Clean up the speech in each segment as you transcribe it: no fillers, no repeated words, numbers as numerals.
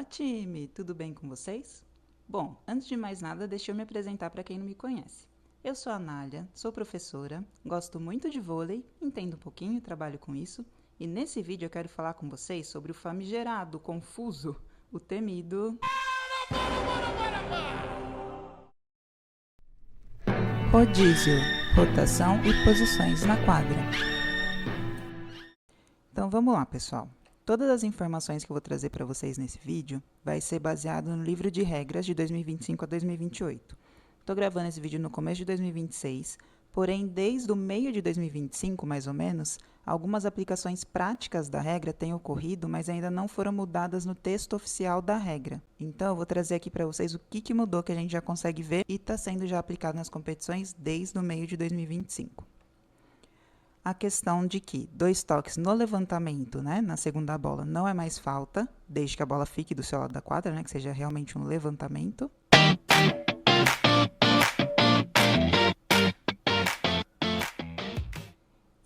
Fala, time! Tudo bem com vocês? Bom, antes de mais nada, deixa eu me apresentar para quem não me conhece. Eu sou a Nália, sou professora, gosto muito de vôlei, entendo um pouquinho e trabalho com isso, e nesse vídeo eu quero falar com vocês sobre o famigerado, confuso, o temido rodízio, rotação e posições na quadra. Então vamos lá, pessoal. Todas as informações que eu vou trazer para vocês nesse vídeo vai ser baseado no livro de regras de 2025 a 2028. Estou gravando esse vídeo no começo de 2026, porém, desde o meio de 2025, mais ou menos, algumas aplicações práticas da regra têm ocorrido, mas ainda não foram mudadas no texto oficial da regra. Então, eu vou trazer aqui para vocês o que mudou que a gente já consegue ver e está sendo já aplicado nas competições desde o meio de 2025. A questão de que 2 toques no levantamento, né, na segunda bola, não é mais falta, desde que a bola fique do seu lado da quadra, né, que seja realmente um levantamento.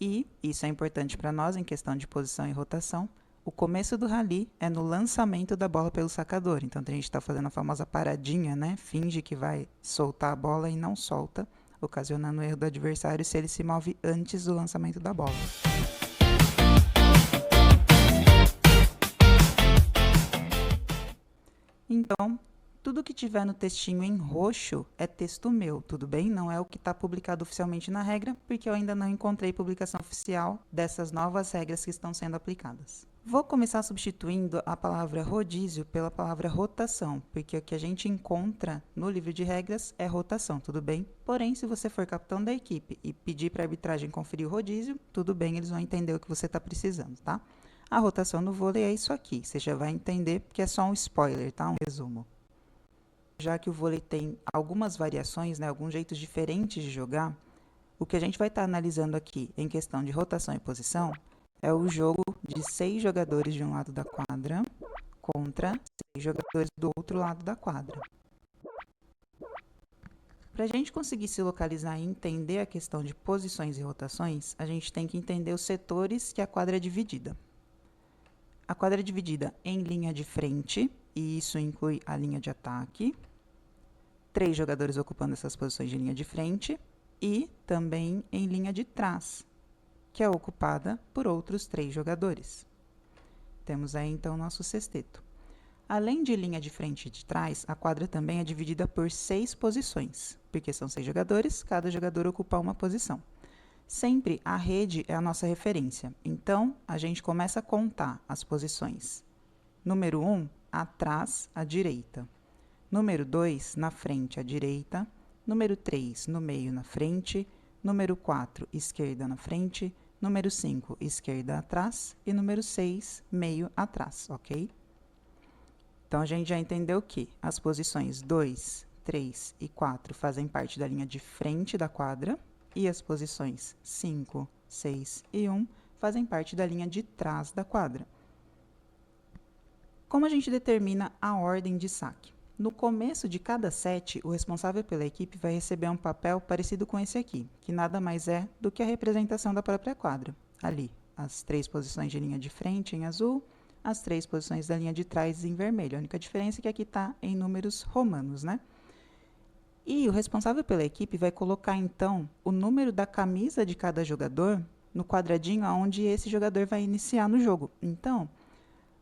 E, isso é importante para nós em questão de posição e rotação, o começo do rally é no lançamento da bola pelo sacador. Então, a gente está fazendo a famosa paradinha, né, finge que vai soltar a bola e não solta, ocasionando o erro do adversário se ele se move antes do lançamento da bola. Então, tudo que tiver no textinho em roxo é texto meu, tudo bem? Não é o que está publicado oficialmente na regra, porque eu ainda não encontrei publicação oficial dessas novas regras que estão sendo aplicadas. Vou começar substituindo a palavra rodízio pela palavra rotação, porque o que a gente encontra no livro de regras é rotação, tudo bem? Porém, se você for capitão da equipe e pedir para a arbitragem conferir o rodízio, tudo bem, eles vão entender o que você está precisando, tá? A rotação no vôlei é isso aqui, você já vai entender, porque é só um spoiler, tá? Um resumo. Já que o vôlei tem algumas variações, né, alguns jeitos diferentes de jogar, o que a gente vai estar analisando aqui em questão de rotação e posição é o jogo de 6 jogadores de um lado da quadra contra 6 jogadores do outro lado da quadra. Para a gente conseguir se localizar e entender a questão de posições e rotações, a gente tem que entender os setores que a quadra é dividida. A quadra é dividida em linha de frente, e isso inclui a linha de ataque, 3 jogadores ocupando essas posições de linha de frente, e também em linha de trás, que é ocupada por outros 3 jogadores. Temos aí, então, o nosso sexteto. Além de linha de frente e de trás, a quadra também é dividida por 6 posições, porque são 6 jogadores, cada jogador ocupa uma posição. Sempre a rede é a nossa referência, então a gente começa a contar as posições. Número 1, atrás, à direita. Número 2, na frente, à direita. Número 3, no meio, na frente. Número 4, esquerda, na frente. Número 5, esquerda, atrás. E número 6, meio, atrás, ok? Então, a gente já entendeu que as posições 2, 3 e 4 fazem parte da linha de frente da quadra e as posições 5, 6 e 1 fazem parte da linha de trás da quadra. Como a gente determina a ordem de saque? No começo de cada set, o responsável pela equipe vai receber um papel parecido com esse aqui, que nada mais é do que a representação da própria quadra. Ali, as 3 posições de linha de frente em azul, as 3 posições da linha de trás em vermelho. A única diferença é que aqui está em números romanos, né? E o responsável pela equipe vai colocar, então, o número da camisa de cada jogador no quadradinho onde esse jogador vai iniciar no jogo. Então,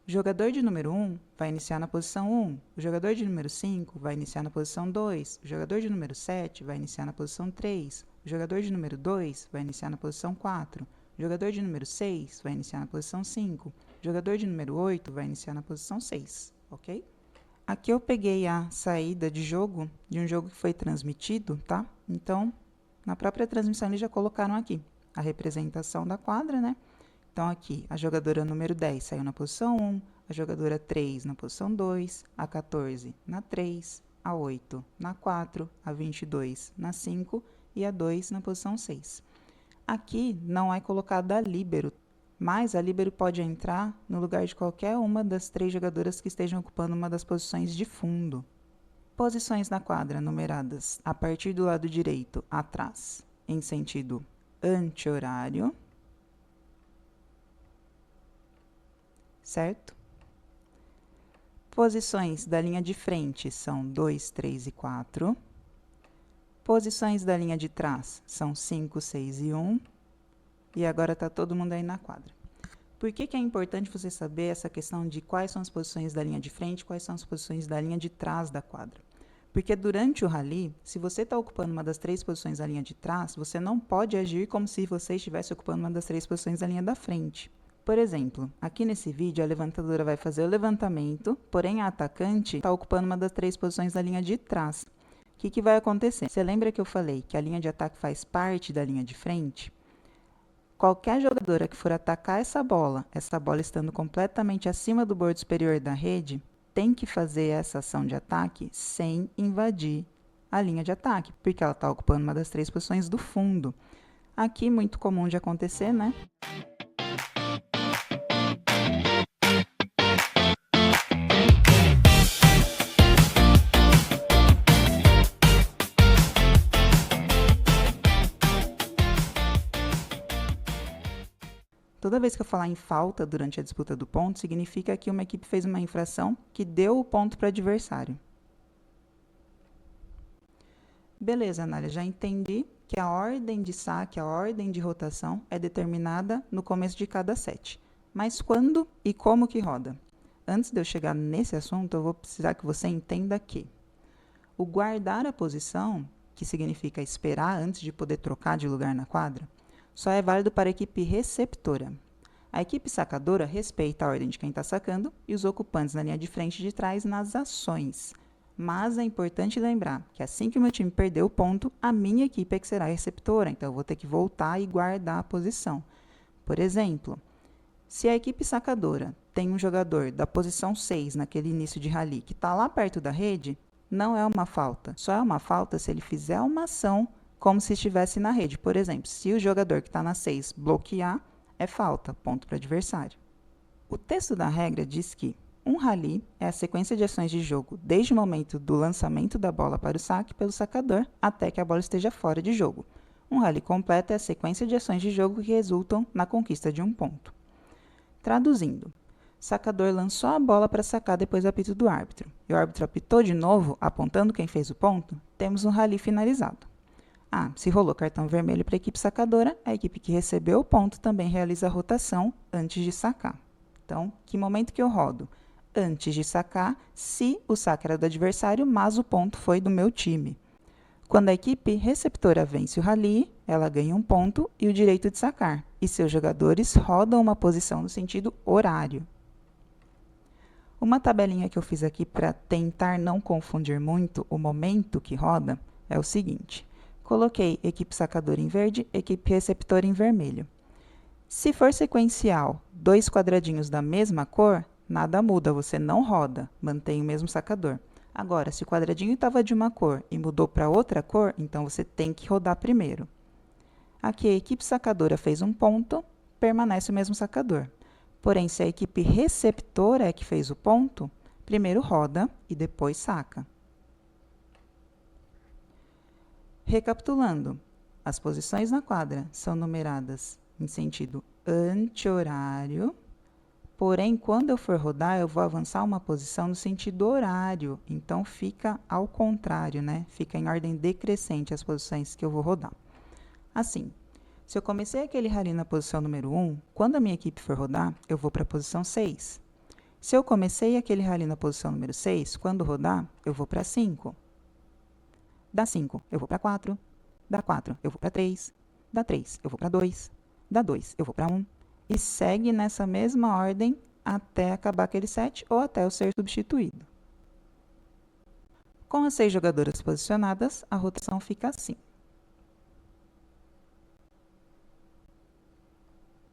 o jogador de número 1 vai iniciar na posição 1, o jogador de número 5 vai iniciar na posição 2, o jogador de número 7 vai iniciar na posição 3, o jogador de número 2 vai iniciar na posição 4, o jogador de número 6 vai iniciar na posição 5, o jogador de número 8 vai iniciar na posição 6, ok? Aqui eu peguei a saída de jogo, de um jogo que foi transmitido, tá? Então, na própria transmissão eles já colocaram aqui a representação da quadra, né? Então, aqui, a jogadora número 10 saiu na posição 1, a jogadora 3 na posição 2, a 14 na 3, a 8 na 4, a 22 na 5 e a 2 na posição 6. Aqui não é colocada a líbero, mas a líbero pode entrar no lugar de qualquer uma das 3 jogadoras que estejam ocupando uma das posições de fundo. Posições na quadra numeradas a partir do lado direito, atrás, em sentido anti-horário, certo? Posições da linha de frente são 2, 3 e 4. Posições da linha de trás são 5, 6 e 1. E agora está todo mundo aí na quadra. Por que é importante você saber essa questão de quais são as posições da linha de frente, quais são as posições da linha de trás da quadra? Porque durante o rally, se você está ocupando uma das 3 posições da linha de trás, você não pode agir como se você estivesse ocupando uma das 3 posições da linha da frente. Por exemplo, aqui nesse vídeo, a levantadora vai fazer o levantamento, porém a atacante está ocupando uma das 3 posições da linha de trás. O que vai acontecer? Você lembra que eu falei que a linha de ataque faz parte da linha de frente? Qualquer jogadora que for atacar essa bola estando completamente acima do bordo superior da rede, tem que fazer essa ação de ataque sem invadir a linha de ataque, porque ela está ocupando uma das 3 posições do fundo. Aqui, muito comum de acontecer, né? Toda vez que eu falar em falta durante a disputa do ponto, significa que uma equipe fez uma infração que deu o ponto para o adversário. Beleza, Anália, já entendi que a ordem de saque, a ordem de rotação é determinada no começo de cada set. Mas quando e como que roda? Antes de eu chegar nesse assunto, eu vou precisar que você entenda que o guardar a posição, que significa esperar antes de poder trocar de lugar na quadra, só é válido para a equipe receptora. A equipe sacadora respeita a ordem de quem está sacando e os ocupantes na linha de frente e de trás nas ações. Mas é importante lembrar que assim que o meu time perder o ponto, a minha equipe é que será a receptora, então eu vou ter que voltar e guardar a posição. Por exemplo, se a equipe sacadora tem um jogador da posição 6 naquele início de rally que está lá perto da rede, não é uma falta. Só é uma falta se ele fizer uma ação como se estivesse na rede. Por exemplo, se o jogador que está na 6 bloquear, é falta, ponto para o adversário. O texto da regra diz que um rally é a sequência de ações de jogo desde o momento do lançamento da bola para o saque pelo sacador até que a bola esteja fora de jogo. Um rally completo é a sequência de ações de jogo que resultam na conquista de um ponto. Traduzindo, sacador lançou a bola para sacar depois do apito do árbitro, e o árbitro apitou de novo, apontando quem fez o ponto, temos um rally finalizado. Se rolou cartão vermelho para a equipe sacadora, a equipe que recebeu o ponto também realiza a rotação antes de sacar. Então, que momento que eu rodo? Antes de sacar, se o saque era do adversário, mas o ponto foi do meu time. Quando a equipe receptora vence o rally, ela ganha um ponto e o direito de sacar, e seus jogadores rodam uma posição no sentido horário. Uma tabelinha que eu fiz aqui para tentar não confundir muito o momento que roda é o seguinte. Coloquei equipe sacadora em verde, equipe receptora em vermelho. Se for sequencial, 2 quadradinhos da mesma cor, nada muda, você não roda, mantém o mesmo sacador. Agora, se o quadradinho estava de uma cor e mudou para outra cor, então você tem que rodar primeiro. Aqui a equipe sacadora fez um ponto, permanece o mesmo sacador. Porém, se a equipe receptora é que fez o ponto, primeiro roda e depois saca. Recapitulando, as posições na quadra são numeradas em sentido anti-horário, porém, quando eu for rodar, eu vou avançar uma posição no sentido horário, então fica ao contrário, né? Fica em ordem decrescente as posições que eu vou rodar. Assim, se eu comecei aquele rally na posição número 1, quando a minha equipe for rodar, eu vou para a posição 6. Se eu comecei aquele rally na posição número 6, quando rodar, eu vou para 5. Da 5, eu vou para 4. Da 4, eu vou para 3. Da 3, eu vou para 2. Da 2, eu vou para 1. E segue nessa mesma ordem até acabar aquele set ou até eu ser substituído. Com as 6 jogadoras posicionadas, a rotação fica assim.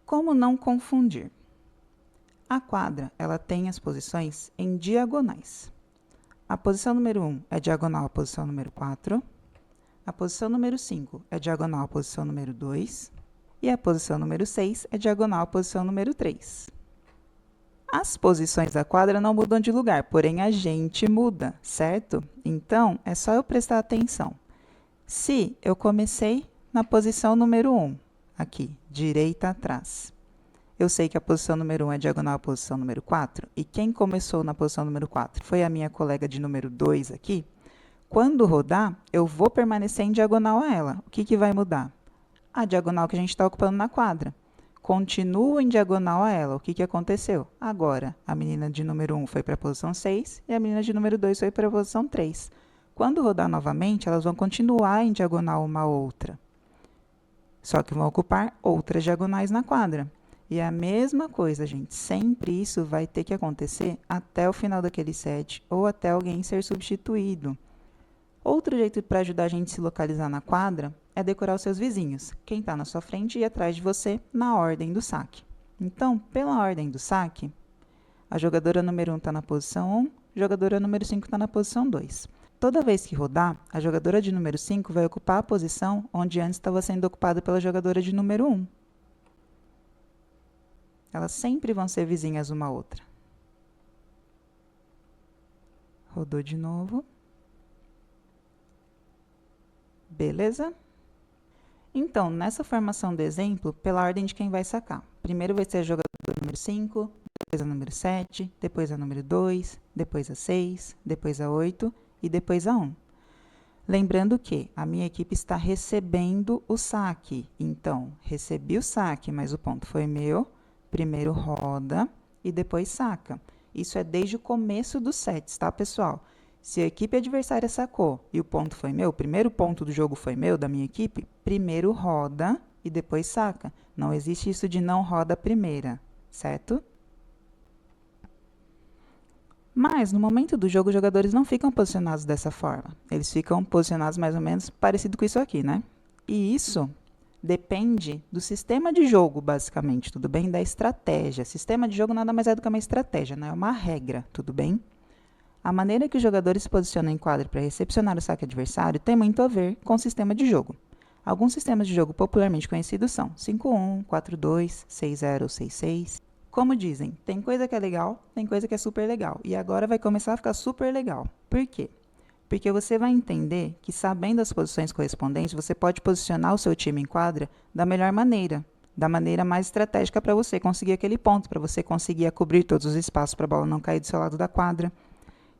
Como não confundir? A quadra, ela tem as posições em diagonais. A posição número 1 é diagonal à posição número 4. A posição número 5 é diagonal à posição número 2. E a posição número 6 é diagonal à posição número 3. As posições da quadra não mudam de lugar, porém a gente muda, certo? Então, é só eu prestar atenção. Se eu comecei na posição número 1, aqui, direita atrás, eu sei que a posição número 1 é diagonal à posição número 4, e quem começou na posição número 4 foi a minha colega de número 2 aqui, quando rodar, eu vou permanecer em diagonal a ela. O que vai mudar? A diagonal que a gente está ocupando na quadra. Continuo em diagonal a ela. O que aconteceu? Agora, a menina de número 1 foi para a posição 6 e a menina de número 2 foi para a posição 3. Quando rodar novamente, elas vão continuar em diagonal uma à outra. Só que vão ocupar outras diagonais na quadra. E é a mesma coisa, gente. Sempre isso vai ter que acontecer até o final daquele set ou até alguém ser substituído. Outro jeito para ajudar a gente a se localizar na quadra é decorar os seus vizinhos, quem está na sua frente e atrás de você, na ordem do saque. Então, pela ordem do saque, a jogadora número 1 está na posição 1, a jogadora número 5 está na posição 2. Toda vez que rodar, a jogadora de número 5 vai ocupar a posição onde antes estava sendo ocupada pela jogadora de número 1. Elas sempre vão ser vizinhas uma à outra. Rodou de novo. Beleza? Então, nessa formação do exemplo, pela ordem de quem vai sacar. Primeiro vai ser a jogadora número 5, depois a número 7, depois a número 2, depois a 6, depois a 8 e depois a 1. Lembrando que a minha equipe está recebendo o saque. Então, recebi o saque, mas o ponto foi meu. Primeiro roda e depois saca. Isso é desde o começo dos sets, tá, pessoal? Se a equipe adversária sacou e o ponto foi meu, o primeiro ponto do jogo foi meu, da minha equipe, primeiro roda e depois saca. Não existe isso de não roda primeira, certo? Mas, no momento do jogo, os jogadores não ficam posicionados dessa forma. Eles ficam posicionados mais ou menos parecido com isso aqui, né? E isso depende do sistema de jogo, basicamente, tudo bem? Da estratégia. Sistema de jogo nada mais é do que uma estratégia, né? É uma regra, tudo bem? A maneira que os jogadores se posicionam em quadra para recepcionar o saque adversário tem muito a ver com o sistema de jogo. Alguns sistemas de jogo popularmente conhecidos são 5-1, 4-2, 6-0 ou 6-6. Como dizem, tem coisa que é legal, tem coisa que é super legal. E agora vai começar a ficar super legal. Por quê? Porque você vai entender que, sabendo as posições correspondentes, você pode posicionar o seu time em quadra da melhor maneira, da maneira mais estratégica para você conseguir aquele ponto, para você conseguir cobrir todos os espaços para a bola não cair do seu lado da quadra.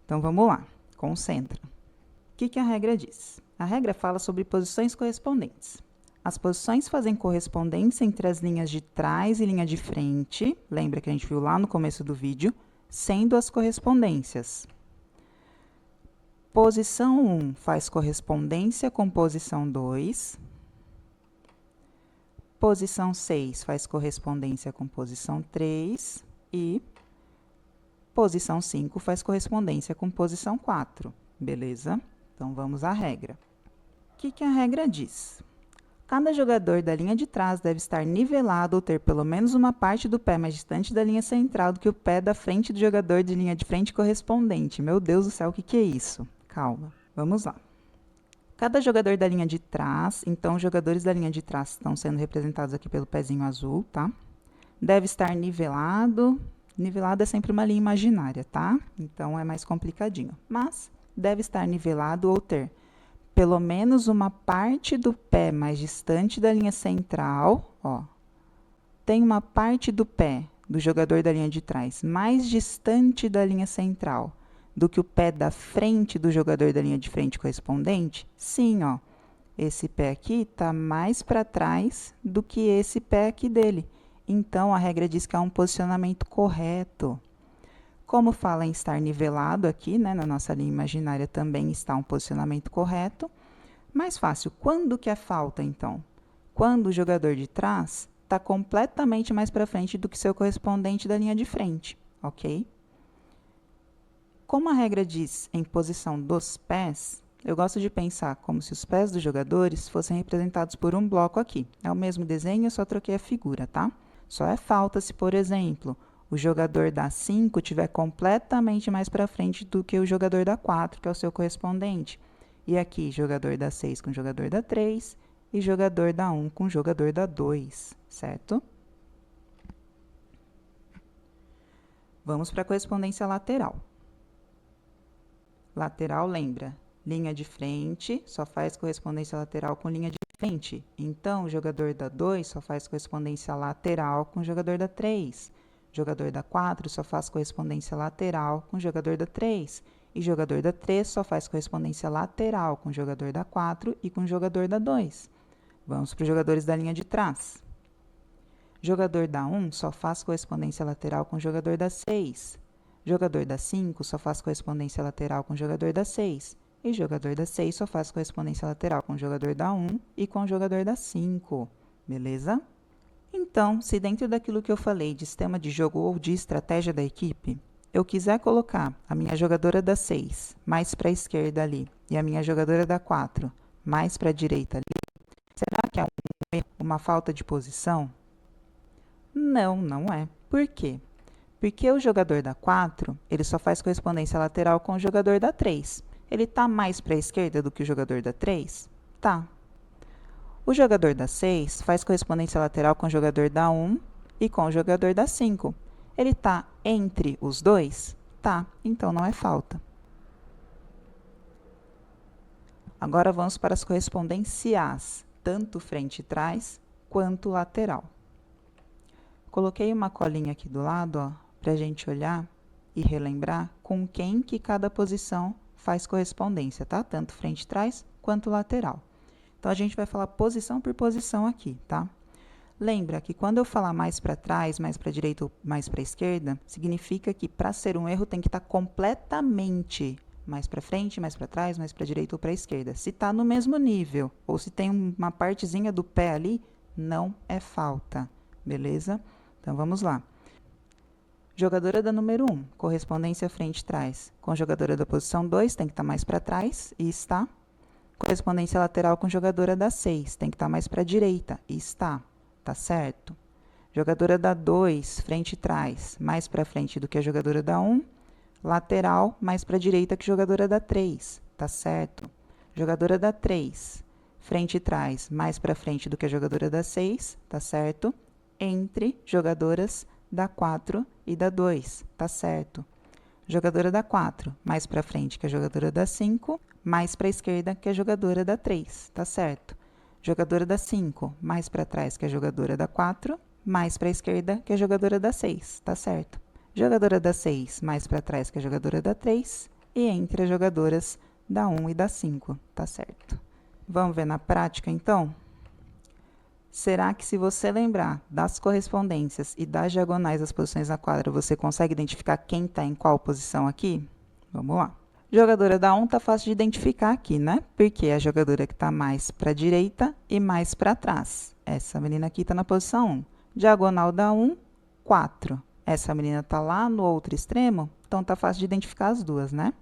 Então, vamos lá. Concentra. O que a regra diz? A regra fala sobre posições correspondentes. As posições fazem correspondência entre as linhas de trás e linha de frente, lembra que a gente viu lá no começo do vídeo, sendo as correspondências. Posição 1 faz correspondência com posição 2. Posição 6 faz correspondência com posição 3. E posição 5 faz correspondência com posição 4. Beleza? Então, vamos à regra. O que a regra diz? Cada jogador da linha de trás deve estar nivelado ou ter pelo menos uma parte do pé mais distante da linha central do que o pé da frente do jogador de linha de frente correspondente. Meu Deus do céu, o que é isso? Calma, vamos lá. Cada jogador da linha de trás, então os jogadores da linha de trás estão sendo representados aqui pelo pezinho azul, tá? Deve estar nivelado. Nivelado é sempre uma linha imaginária, tá? Então, é mais complicadinho. Mas, deve estar nivelado ou ter pelo menos uma parte do pé mais distante da linha central, ó. Tem uma parte do pé do jogador da linha de trás mais distante da linha central do que o pé da frente do jogador da linha de frente correspondente? Sim, ó. Esse pé aqui está mais para trás do que esse pé aqui dele. Então, a regra diz que é um posicionamento correto. Como fala em estar nivelado aqui, né, na nossa linha imaginária também está um posicionamento correto. Mais fácil, quando que é falta, então? Quando o jogador de trás está completamente mais para frente do que seu correspondente da linha de frente, ok? Como a regra diz em posição dos pés, eu gosto de pensar como se os pés dos jogadores fossem representados por um bloco aqui. É o mesmo desenho, eu só troquei a figura, tá? Só é falta se, por exemplo, o jogador da 5 estiver completamente mais para frente do que o jogador da 4, que é o seu correspondente. E aqui, jogador da 6 com jogador da 3 e jogador da 1 com jogador da 2, certo? Vamos para a correspondência lateral. Lateral, lembra? Linha de frente, só faz correspondência lateral com linha de frente, então o jogador da 2 só faz correspondência lateral com o jogador da 3. O jogador da 4 só faz correspondência lateral com o jogador da 3. E o jogador da 3 só faz correspondência lateral com o jogador da 4 e com o jogador da 2. Vamos para os jogadores da linha de trás. O jogador da 1 só faz correspondência lateral com o jogador da 6. O jogador da 5 só faz correspondência lateral com o jogador da 6. E o jogador da 6 só faz correspondência lateral com o jogador da 1 e com o jogador da 5. Beleza? Então, se dentro daquilo que eu falei de sistema de jogo ou de estratégia da equipe, eu quiser colocar a minha jogadora da 6 mais para a esquerda ali e a minha jogadora da 4 mais para a direita ali, será que é uma falta de posição? Não, não é. Por quê? Porque o jogador da 4, ele só faz correspondência lateral com o jogador da 3. Ele está mais para a esquerda do que o jogador da 3? Tá. O jogador da 6 faz correspondência lateral com o jogador da 1 e com o jogador da 5. Ele está entre os dois? Tá, então não é falta. Agora vamos para as correspondências, tanto frente e trás quanto lateral. Coloquei uma colinha aqui do lado, para a gente olhar e relembrar com quem que cada posição faz correspondência, tá? Tanto frente e trás quanto lateral. Então, a gente vai falar posição por posição aqui, tá? Lembra que quando eu falar mais para trás, mais para a direita ou mais para a esquerda, significa que para ser um erro tem que estar completamente mais para frente, mais para trás, mais para a direita ou para a esquerda. Se está no mesmo nível ou se tem uma partezinha do pé ali, não é falta, beleza? Então, vamos lá. Jogadora da número 1, correspondência frente e trás. Com jogadora da posição 2, tem que estar mais para trás, e está. Correspondência lateral com jogadora da 6, tem que estar mais para a direita, e está. Tá certo? Jogadora da 2, frente e trás, mais para frente do que a jogadora da 1. Lateral, mais para a direita que a jogadora da 3, tá certo? Jogadora da 3, frente e trás, mais para frente do que a jogadora da 6, tá certo? Entre jogadoras da 4 e da 2, tá certo? Jogadora da 4, mais para frente que a jogadora da 5, mais para a esquerda que a jogadora da 3, tá certo? Jogadora da 5, mais para trás que a jogadora da 4, mais para a esquerda que a jogadora da 6, tá certo? Jogadora da 6, mais para trás que a jogadora da 3, e entre as jogadoras da 1 e da 5, tá certo? Vamos ver na prática, então? Será que se você lembrar das correspondências e das diagonais das posições na quadra, você consegue identificar quem está em qual posição aqui? Vamos lá. Jogadora da 1 está fácil de identificar aqui, né? Porque é a jogadora que está mais para a direita e mais para trás. Essa menina aqui está na posição 1. Diagonal da 1, 4. Essa menina está lá no outro extremo, então está fácil de identificar as duas, né?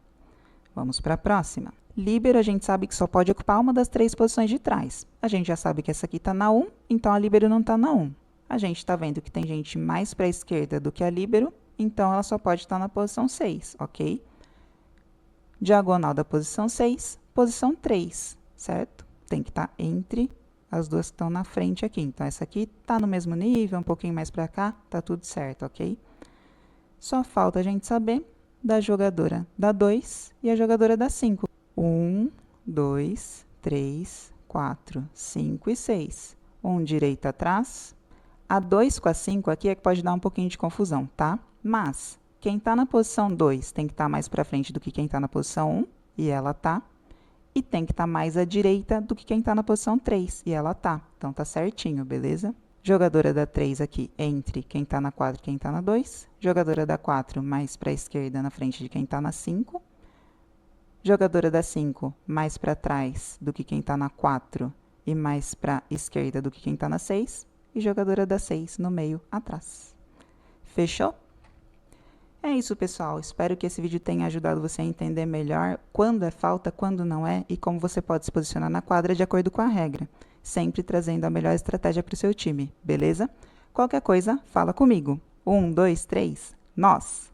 Vamos para a próxima. Líbero, a gente sabe que só pode ocupar uma das 3 posições de trás. A gente já sabe que essa aqui está na 1, então a líbero não está na 1. A gente está vendo que tem gente mais para a esquerda do que a líbero, então ela só pode estar na posição 6, ok? Diagonal da posição 6, posição 3, certo? Tem que estar entre as duas que estão na frente aqui. Então, essa aqui está no mesmo nível, um pouquinho mais para cá, tá tudo certo, ok? Só falta a gente saber da jogadora da 2 e a jogadora da 5. 1, 2, 3, 4, 5 e 6. Um direito atrás. A 2 com a 5 aqui é que pode dar um pouquinho de confusão, tá? Mas quem está na posição 2 tem que estar mais para frente do que quem está na posição 1, e ela tá. E tem que estar mais à direita do que quem está na posição 3, e ela tá. Então, tá certinho, beleza? Jogadora da 3 aqui entre quem está na 4 e quem está na 2. Jogadora da 4 mais para a esquerda na frente de quem está na 5. Jogadora da 5 mais para trás do que quem está na 4 e mais para a esquerda do que quem está na 6. E jogadora da 6 no meio atrás. Fechou? É isso, pessoal. Espero que esse vídeo tenha ajudado você a entender melhor quando é falta, quando não é e como você pode se posicionar na quadra de acordo com a regra, sempre trazendo a melhor estratégia para o seu time, beleza? Qualquer coisa, fala comigo. 1, 2, 3, nós!